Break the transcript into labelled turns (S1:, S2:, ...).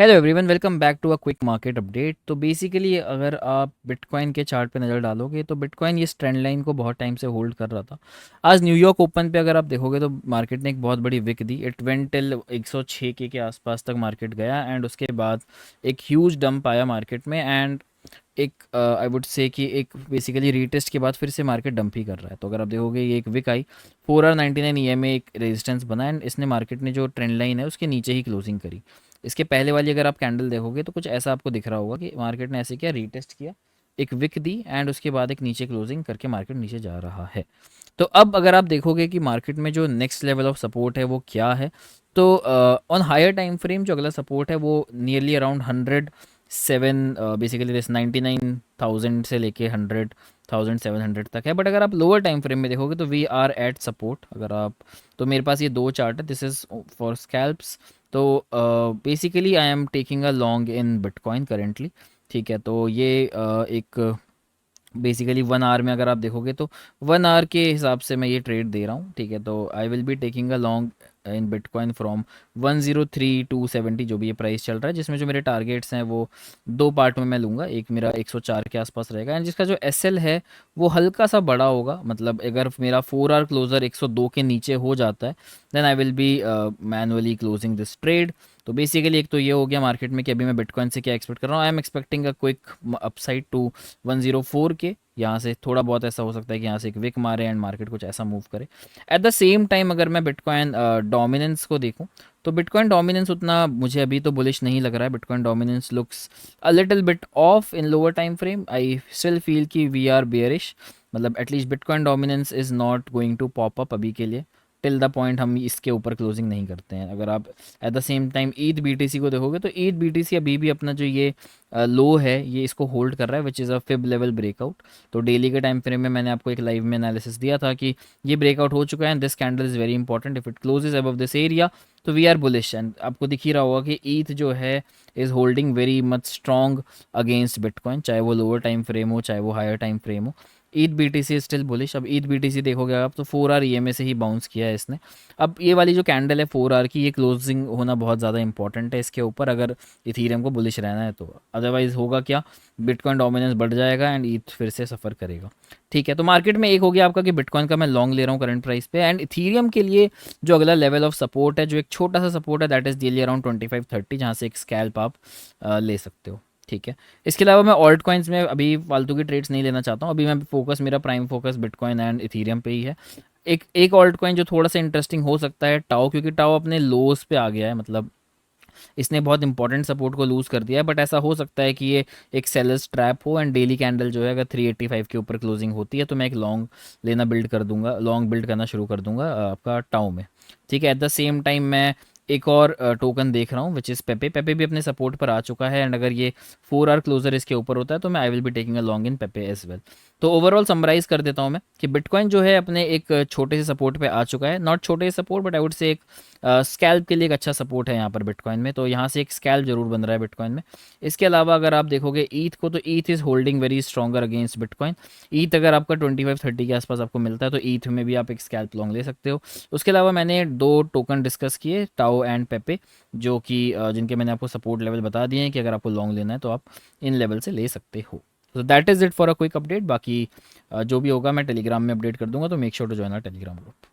S1: Hello everyone, welcome back to a quick market update. तो basically अगर आप bitcoin के चार्ट पे नज़र डालोगे तो बिटकॉइन ये ट्रेंड लाइन को बहुत टाइम से होल्ड कर रहा था। आज न्यूयॉर्क ओपन पे अगर आप देखोगे तो मार्केट ने एक बहुत बड़ी विक दी। इट वेंट टिल 106 के आसपास तक मार्केट गया एंड उसके बाद एक ह्यूज डंप आया मार्केट में एंड एक आई वुड से कि एक बेसिकली रीटेस्ट के बाद फिर से मार्केट डंप ही कर रहा है। तो अगर आप देखोगे ये एक विक आई 4R99 EMA एक रेजिस्टेंस बना एंड इसने मार्केट ने जो ट्रेंड लाइन है उसके नीचे ही क्लोजिंग करी। इसके पहले वाली अगर आप कैंडल देखोगे तो कुछ ऐसा आपको दिख रहा होगा कि मार्केट ने ऐसे किया, रीटेस्ट किया, एक विक दी एंड उसके बाद एक नीचे क्लोजिंग करके मार्केट नीचे जा रहा है। तो अब अगर आप देखोगे कि मार्केट में जो नेक्स्ट लेवल ऑफ सपोर्ट है वो क्या है, तो ऑन हायर टाइम फ्रेम जो अगला सपोर्ट है वो नियरली अराउंड 107, बेसिकली दिस 99,000 से लेके 100,700 तक है। बट अगर आप लोअर टाइम फ्रेम में देखोगे तो वी आर एट सपोर्ट। अगर आप, तो मेरे पास ये दो चार्ट है, दिस इज़ फॉर स्कैल्प्स। तो basically I am taking a long in bitcoin currently. ठीक है, तो ये एक बेसिकली 1 आवर में अगर आप देखोगे तो 1 आवर के हिसाब से मैं ये ट्रेड दे रहा हूँ। ठीक है, तो आई will be taking a long in bitcoin from 103,270 जो भी ये प्राइस चल रहा है, जिसमें जो मेरे टारगेट्स हैं वो दो पार्ट में मैं लूँगा। एक मेरा 104 के आसपास रहेगा एंड जिसका जो एसएल है वो हल्का सा बड़ा होगा। मतलब अगर मेरा 4 आवर क्लोजर 102 के नीचे हो जाता है then I will be manually closing this trade. तो बेसिकली एक तो ये हो गया मार्केट में कि अभी मैं बिटकॉइन से क्या एक्सपेक्ट कर रहा हूँ। I am expecting a quick upside to 104 के। यहाँ से थोड़ा बहुत ऐसा हो सकता है कि यहाँ से एक विक मारे एंड मार्केट कुछ ऐसा मूव करे। एट द सेम टाइम अगर मैं बिटकॉइन डोमिनेंस को देखूँ तो बिटकॉइन डोमिनेंस उतना मुझे अभी तो बुलिश नहीं लग रहा है। Bitcoin dominance looks a little bit off in lower time frame. I still feel कि वी आर बेयरिश। मतलब at least bitcoin dominance is not going to pop up अभी के लिए। टिल द पॉइंट हम इसके ऊपर क्लोजिंग नहीं करते हैं। अगर आप at the same time ETH BTC को देखोगे तो ईथ बीटीसी अभी भी अपना जो ये लो है ये इसको होल्ड कर रहा है, which is a fib level breakout. तो डेली के टाइम फ्रेम में मैंने आपको एक लाइव में एनालिसिस दिया था कि ये ब्रेकआउट हो चुका है and this candle is very important. If it closes above this area तो वी आर बुलिश एंड आपको दिख ही रहा होगा कि ईथ जो है is holding very much strong against bitcoin, चाहे वो लोअर टाइम फ्रेम हो चाहे वो हायर टाइम फ्रेम हो। ईथ बीटीसी स्टिल बुलिश। अब ईथ बीटीसी देखोगे आप तो 4 आवर ईएमए से ही बाउंस किया है इसने। अब ये वाली जो कैंडल है 4 आवर की, ये क्लोजिंग होना बहुत ज़्यादा इंपॉर्टेंट है इसके ऊपर अगर इथीरियम को बुलिश रहना है तो। अदरवाइज होगा क्या, बिटकॉइन डोमिनेंस बढ़ जाएगा एंड ईथ फिर से सफ़र करेगा। ठीक है, तो मार्केट में एक हो गया आपका कि बिटकॉइन का मैं लॉन्ग ले रहा हूँ करंट प्राइस पे एंड इथीरियम के लिए जो अगला लेवल ऑफ सपोर्ट है, जो एक छोटा सा सपोर्ट है, दैट इज़ डेली अराउंड 25-30, जहाँ से एक स्कैल्प आप ले सकते हो। ठीक है, इसके अलावा मैं ऑल्ट कॉइन्स में अभी फालतू की ट्रेड्स नहीं लेना चाहता हूँ। अभी मैं फोकस, मेरा prime focus bitcoin and Ethereum पे ही है। एक एक ऑल्ट कॉइन जो थोड़ा सा इंटरेस्टिंग हो सकता है, टाओ, क्योंकि टाओ अपने लोस पे आ गया है। मतलब इसने बहुत इंपॉर्टेंट सपोर्ट को लूज़ कर दिया है। बट ऐसा हो सकता है कि ये एक सेलर्स ट्रैप हो एंड डेली कैंडल जो है अगर 385 के ऊपर क्लोजिंग होती है तो मैं एक लॉन्ग लेना बिल्ड कर दूंगा, लॉन्ग बिल्ड करना शुरू कर दूंगा आपका टाउ में। ठीक है, एट द सेम टाइम मैं एक और टोकन देख रहा हूँ विच इज़ पेपे। पेपे भी अपने सपोर्ट पर आ चुका है एंड अगर ये 4 आवर क्लोजर इसके ऊपर होता है तो मैं I will be taking a long in Pepe as well. तो ओवरऑल समराइज कर देता हूँ मैं कि बिटकॉइन जो है अपने एक छोटे से सपोर्ट पे आ चुका है। नॉट छोटे से support but I would say एक स्कैल्प के लिए एक अच्छा सपोर्ट है यहाँ पर बिटकॉइन में। तो यहाँ से एक स्कैल्प जरूर बन रहा है बिटकॉइन में। इसके अलावा अगर आप देखोगे ईथ को तो ETH is holding very stronger against bitcoin. ETH अगर आपका 25-30 के आसपास आपको मिलता है तो ईथ में भी आप एक स्कैल्प लॉन्ग ले सकते हो। उसके अलावा मैंने दो टोकन डिस्कस किए, टाओ एंड पेपे, जो कि जिनके मैंने आपको सपोर्ट लेवल बता दिए हैं कि अगर आपको लॉन्ग लेना है तो आप इन लेवल से ले सकते हो। तो that is it for a quick update. बाकी जो भी होगा मैं टेलीग्राम में अपडेट कर दूंगा, तो make sure to join our Telegram group.